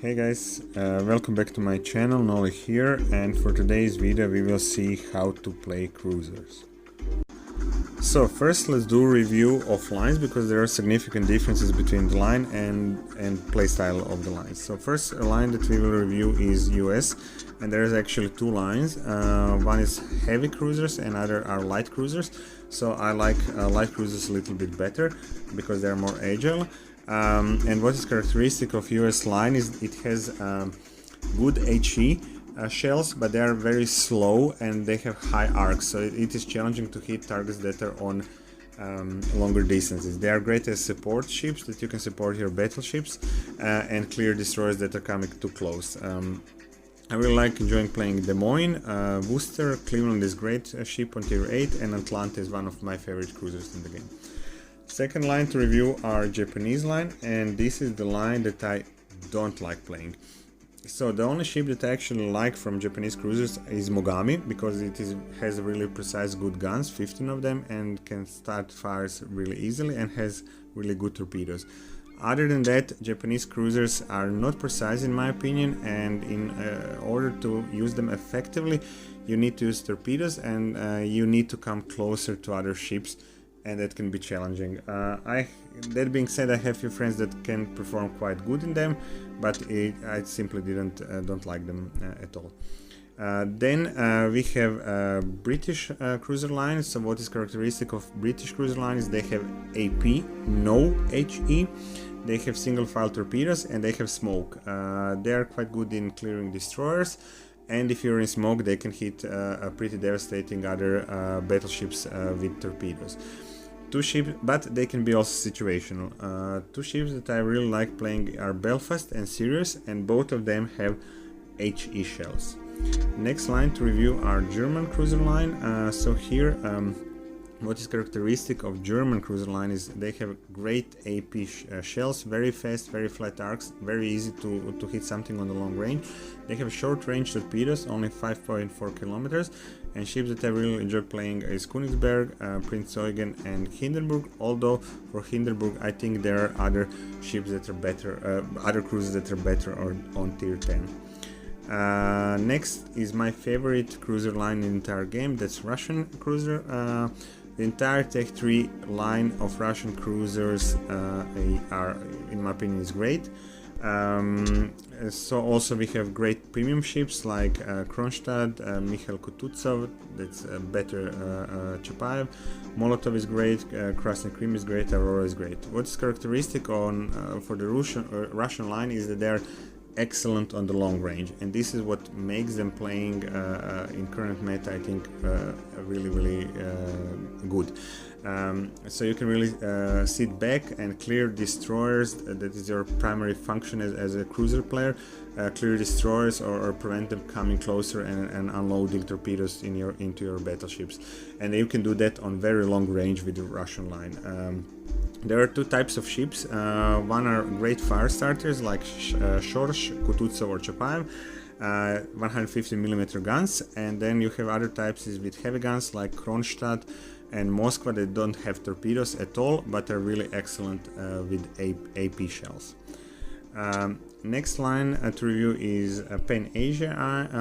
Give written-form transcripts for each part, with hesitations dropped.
Hey guys, welcome back to my channel, Noli here, and for today's video we will see how to play cruisers. So first let's do a review of lines, because there are significant differences between the line and playstyle of the lines. So first line that we will review is US, and there is actually two lines. One is heavy cruisers and other are light cruisers. So I like light cruisers a little bit better because they are more agile. And what is characteristic of US line is it has good HE shells, but they are very slow and they have high arcs, so it is challenging to hit targets that are on longer distances. They are great as support ships, that you can support your battleships and clear destroyers that are coming too close. I really like enjoying playing Des Moines, Worcester, Cleveland is great ship on tier 8, and Atlanta is one of my favorite cruisers in the game. Second line to review are Japanese line, and this is the line that I don't like playing. So the only ship that I actually like from Japanese cruisers is Mogami, because it has really precise good guns, 15 of them, and can start fires really easily and has really good torpedoes. Other than that, Japanese cruisers are not precise in my opinion, and in order to use them effectively you need to use torpedoes, and you need to come closer to other ships, and that can be challenging. That being said, I have few friends that can perform quite good in them, but I simply don't like them at all. Then we have British cruiser lines. So what is characteristic of British cruiser lines is they have AP, no HE, they have single file torpedoes, and they have smoke. They are quite good in clearing destroyers, and if you're in smoke they can hit pretty devastating other battleships with torpedoes. Two ships, but they can be also situational. Two ships that I really like playing are Belfast and Sirius, and both of them have HE shells. Next line to review are German cruiser line. So here what is characteristic of German cruiser line is they have great AP shells, very fast, very flat arcs, very easy to hit something on the long range. They have short range torpedoes, only 5.4 kilometers, and ships that I really enjoy playing is Königsberg, Prinz Eugen and Hindenburg, although for Hindenburg I think there are other ships that are better, other cruisers that are better on tier 10. Next is my favorite cruiser line in the entire game, that's Russian cruiser. The entire Tech 3 line of Russian cruisers are, in my opinion, is great. So also we have great premium ships like Kronstadt, Mikhail Kutuzov, that's better Chapayev, Molotov is great, Krasny Krim is great, Aurora is great. What's characteristic on for the Russian line is that they're excellent on the long range, and this is what makes them playing in current meta, I think, really good. So you can really sit back and clear destroyers. That is your primary function as a cruiser player, clear destroyers or prevent them coming closer and unloading torpedoes into your battleships, and you can do that on very long range with the Russian line. There are two types of ships. One are great fire starters like Shorsh, Kutuzov or Chapayev, 150mm guns, and then you have other types with heavy guns like Kronstadt and Moskva that don't have torpedoes at all, but are really excellent with AP shells. Next line to review is Pan Asia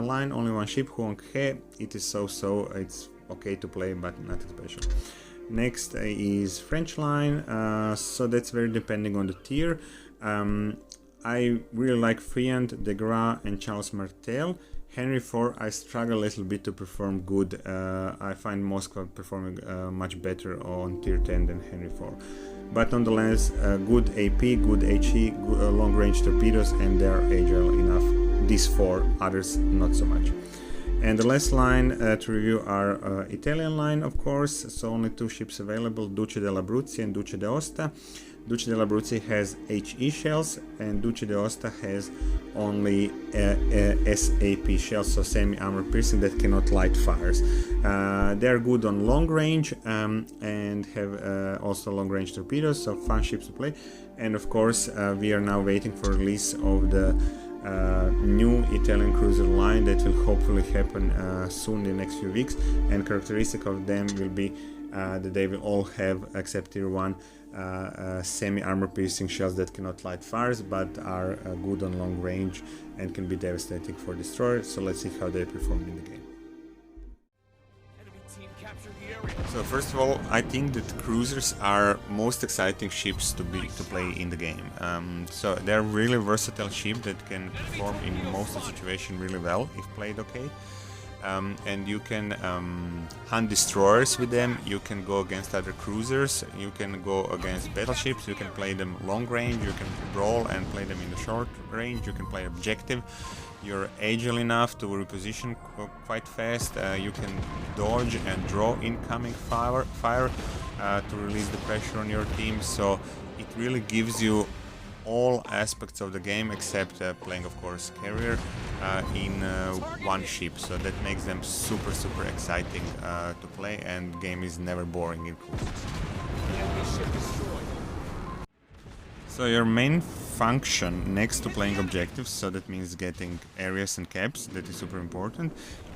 line, only one ship, Huang He. It is so-so, it's okay to play, but nothing special. Next is French line, so that's very depending on the tier. I really like Friant, De Grasse and Charles Martel. Henry IV I struggle a little bit to perform good. I find Moskva performing much better on tier 10 than Henry IV. But nonetheless, good AP, good HE, good, long range torpedoes, and they are agile enough. These four, others not so much. And the last line to review are Italian line, of course, so only two ships available, Duce dell'Abruzzi and Duce d'Aosta. Duce dell'Abruzzi has HE shells, and Duce d'Aosta has only SAP shells, so semi-armor piercing that cannot light fires. They are good on long range and have also long range torpedoes, so fun ships to play. And of course we are now waiting for release of the new Italian cruiser line that will hopefully happen soon in the next few weeks, and characteristic of them will be that they will all have, except tier 1, semi-armor piercing shells that cannot light fires but are good on long range and can be devastating for destroyers. So let's see how they perform in the game. So first of all, I think that cruisers are most exciting ships to play in the game. So they're really versatile ship that can perform in most of the situation really well if played okay. And you can hunt destroyers with them, you can go against other cruisers, you can go against battleships, you can play them long range, you can brawl and play them in the short range, you can play objective. You're agile enough to reposition quite fast, you can dodge and draw incoming fire to release the pressure on your team, so it really gives you all aspects of the game except playing, of course, carrier in one ship, so that makes them super exciting to play, and game is never boring in cruisers. So your main function next to playing objectives, so that means getting areas and caps, that is super important,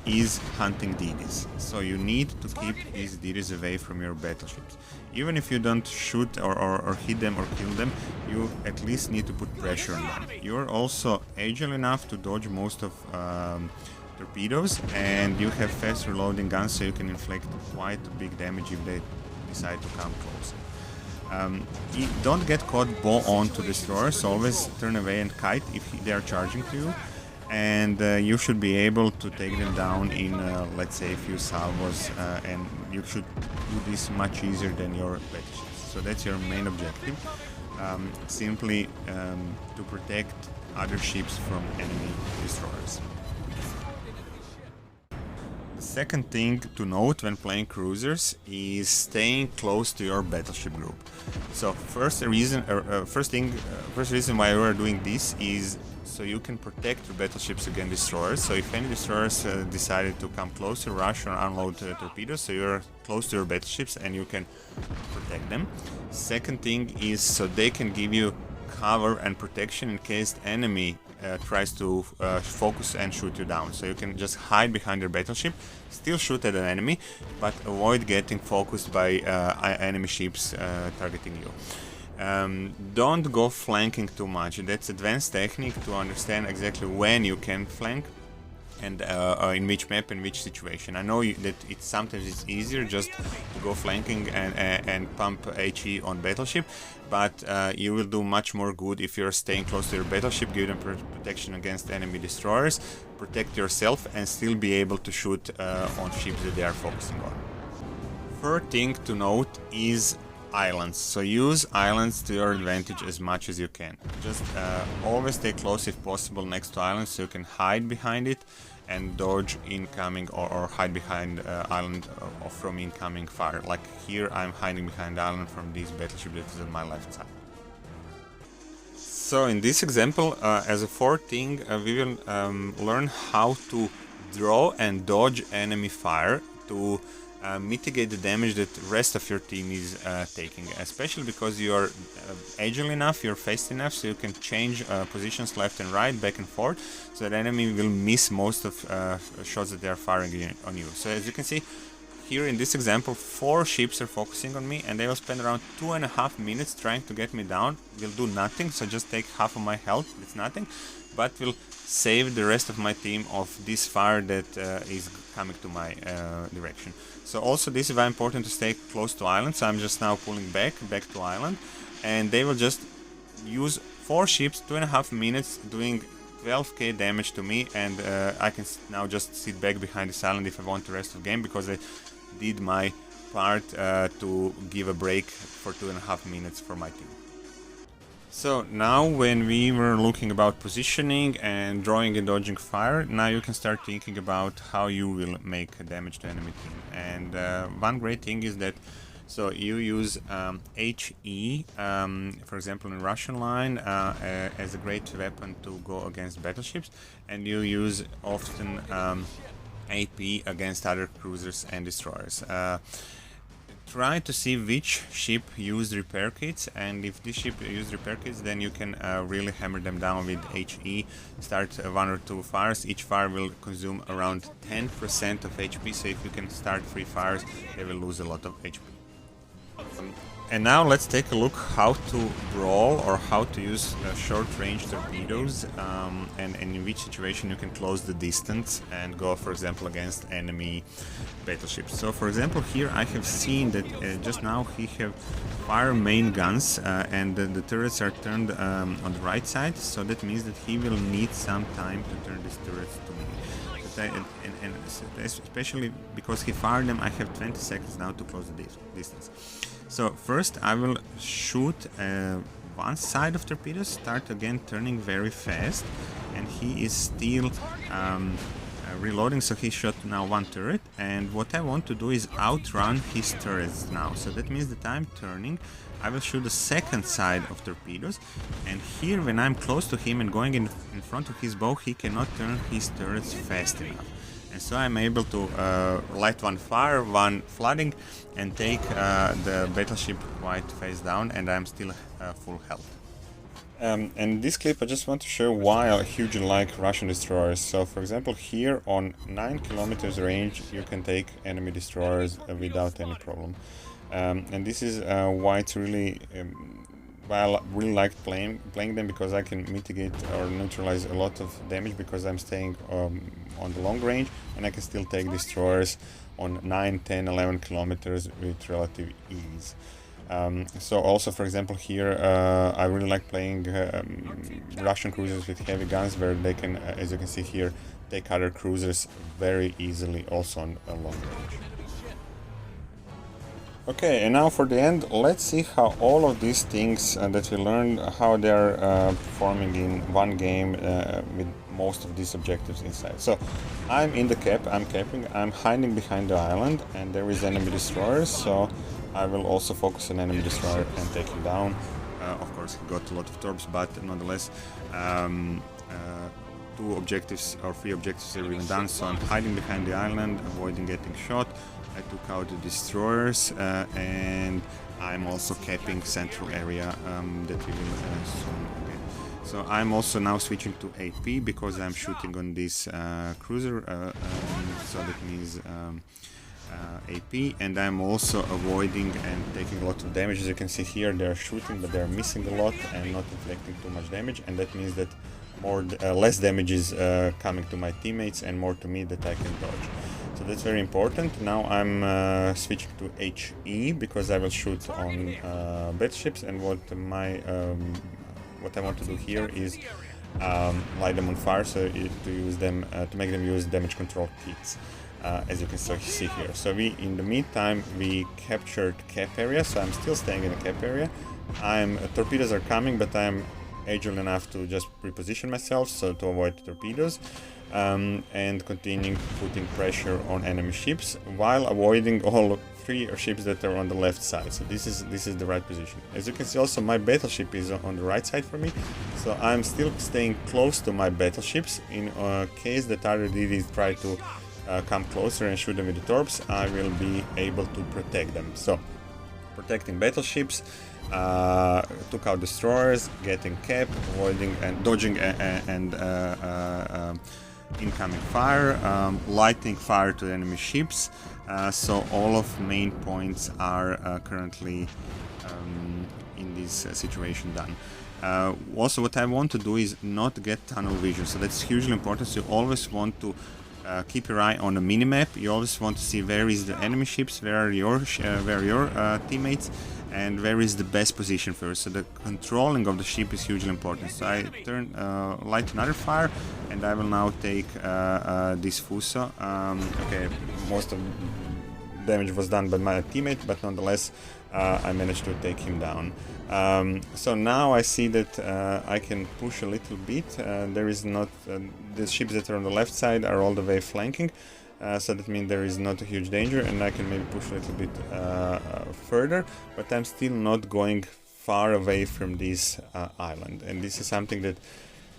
is hunting DDs. So you need to keep these DDs away from your battleships. Even if you don't shoot or hit them or kill them, you at least need to put pressure on them. You're also agile enough to dodge most of torpedoes, and you have fast reloading guns, so you can inflict quite big damage if they decide to come closer. You don't get caught bow on to destroyers, so always turn away and kite if they are charging to you, and you should be able to take them down in let's say a few salvos, and you should do this much easier than your battleships. So that's your main objective, simply to protect other ships from enemy destroyers. The second thing to note when playing cruisers is staying close to your battleship group. So first reason why we are doing this is so you can protect your battleships against destroyers. So if any destroyers decided to come closer, rush or unload torpedoes, so you're close to your battleships and you can protect them. Second thing is so they can give you cover and protection in case the enemy tries to focus and shoot you down. So you can just hide behind your battleship, still shoot at an enemy, but avoid getting focused by enemy ships targeting you. Don't go flanking too much. That's advanced technique to understand exactly when you can flank and in which map and which situation. I know that sometimes it's easier just to go flanking and pump HE on battleship, but you will do much more good if you're staying close to your battleship, give them protection against enemy destroyers, protect yourself and still be able to shoot on ships that they are focusing on. Third thing to note is islands. So use islands to your advantage as much as you can. Just always stay close if possible next to islands so you can hide behind it and dodge incoming or hide behind island from incoming fire. Like here I'm hiding behind island from this battleship that is on my left side. So in this example, as a fourth thing, we will learn how to draw and dodge enemy fire to mitigate the damage that the rest of your team is taking, especially because you are agile enough, you're fast enough, so you can change positions left and right, back and forth, so that enemy will miss most of shots that they are firing on you. So as you can see here in this example, 4 ships are focusing on me and they will spend around 2.5 minutes trying to get me down. Will do nothing, so just take half of my health, it's nothing, but will save the rest of my team of this fire that is coming to my direction. So also this is very important to stay close to island, so I'm just now pulling back to island, and they will just use 4 ships, 2.5 minutes, doing 12k damage to me, and I can now just sit back behind this island if I want the rest of the game, because I did my part to give a break for 2.5 minutes for my team. So now when we were looking about positioning and drawing and dodging fire, now you can start thinking about how you will make damage to enemy team. And one great thing is that so you use HE, for example in Russian line, as a great weapon to go against battleships, and you use often AP against other cruisers and destroyers. try to see which ship used repair kits, and if this ship used repair kits, then you can really hammer them down with HE. Start 1 or 2 fires. Each fire will consume around 10% of HP, so if you can start 3 fires, they will lose a lot of HP. And now let's take a look how to brawl or how to use short-range torpedoes, and in which situation you can close the distance and go, for example, against enemy battleships. So, for example, here I have seen that just now he have fire main guns, and the turrets are turned on the right side, so that means that he will need some time to turn these turrets to me. And especially because he fired them, I have 20 seconds now to close the distance. So first I will shoot one side of torpedoes, start again turning very fast, and he is still reloading, so he shot now one turret, and what I want to do is outrun his turrets now. So that means that I'm turning, I will shoot the second side of torpedoes, and here when I'm close to him and going in front of his bow, he cannot turn his turrets fast enough. And so I'm able to light one fire, one flooding, and take the battleship quite face down, and I'm still full health. And this clip I just want to show why I hugely like Russian destroyers. So for example, here on 9 kilometers range you can take enemy destroyers without any problem. And this is why it's really why I really like playing them, because I can mitigate or neutralize a lot of damage because I'm staying on the long range, and I can still take destroyers on 9, 10, 11 kilometers with relative ease. So also, for example, here I really like playing Russian cruisers with heavy guns, where they can, as you can see here, take other cruisers very easily also on a long range. Okay, and now for the end, let's see how all of these things that we learned, how they're performing in one game with most of these objectives inside. So I'm in the cap, I'm capping, I'm hiding behind the island, and there is enemy destroyers, so I will also focus on enemy destroyer and take him down. Of course, he got a lot of torps, but nonetheless, 2 objectives or 3 objectives are even done. So I'm hiding behind the island, avoiding getting shot. I took out the destroyers, and I'm also capping central area that we will soon get. So I'm also now switching to AP because I'm shooting on this cruiser, so that means AP, and I'm also avoiding and taking a lot of damage. As you can see here, they're shooting, but they're missing a lot and not inflicting too much damage, and that means that less damage is coming to my teammates and more to me that I can dodge. So that's very important. Now I'm switching to HE because I will shoot on battleships, and what I want to do here is light them on fire, so to use them to make them use damage control kits, as you can see here. So in the meantime we captured cap area, so I'm still staying in the cap area. Torpedoes are coming, but I'm agile enough to just reposition myself so to avoid torpedoes, and continuing putting pressure on enemy ships while avoiding all 3 ships that are on the left side. So this is the right position. As you can see, also my battleship is on the right side for me, so I'm still staying close to my battleships. In case that other DDs try to come closer and shoot them with the torps, I will be able to protect them. So protecting battleships, took out destroyers, getting cap, avoiding and dodging and incoming fire, lighting fire to enemy ships. So all of main points are currently in this situation done. Also, what I want to do is not get tunnel vision, so that's hugely important. So you always want to keep your eye on the minimap. You always want to see where is the enemy ships, where are your teammates, and where is the best position first. So the controlling of the ship is hugely important. So I light another fire, and I will now take this Fuso. Okay, most of damage was done by my teammate, but nonetheless I managed to take him down. So now I see that I can push a little bit. There is not the ships that are on the left side are all the way flanking, so that means there is not a huge danger, and I can maybe push a little bit further, but I'm still not going far away from this island. And this is something that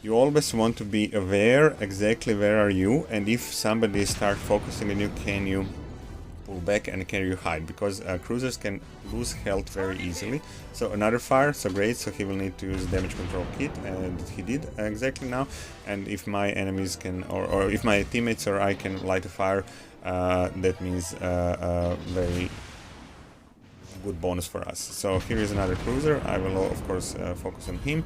you always want to be aware exactly where are you, and if somebody start focusing on you, can you pull back and can you hide, because cruisers can lose health very easily. So another fire, so great, so he will need to use damage control kit, and he did exactly now. And if my enemies can, or if my teammates or I can light a fire, that means very good bonus for us. So here is another cruiser. I will of course focus on him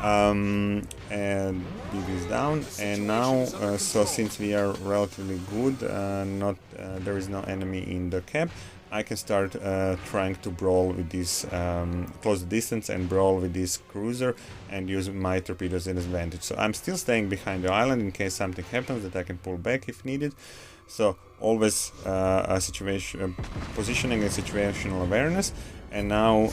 and BB is down. And now so since we are relatively good, there is no enemy in the cap, I can start trying to brawl with this, close the distance and brawl with this cruiser and use my torpedoes as advantage. So I'm still staying behind the island in case something happens, that I can pull back if needed. So always a situation, positioning and situational awareness. And now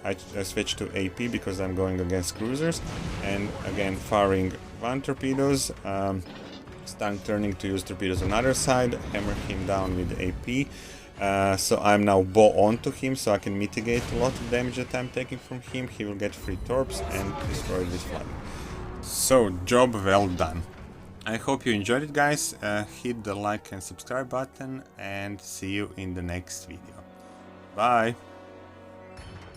I switch to AP because I'm going against cruisers, and again firing one torpedoes, turning to use torpedoes on the other side, hammer him down with AP. So I'm now bow on to him, so I can mitigate a lot of damage that I'm taking from him. He will get free torps and destroy this flag. So job well done. I hope you enjoyed it, guys. Hit the like and subscribe button and see you in the next video. Bye!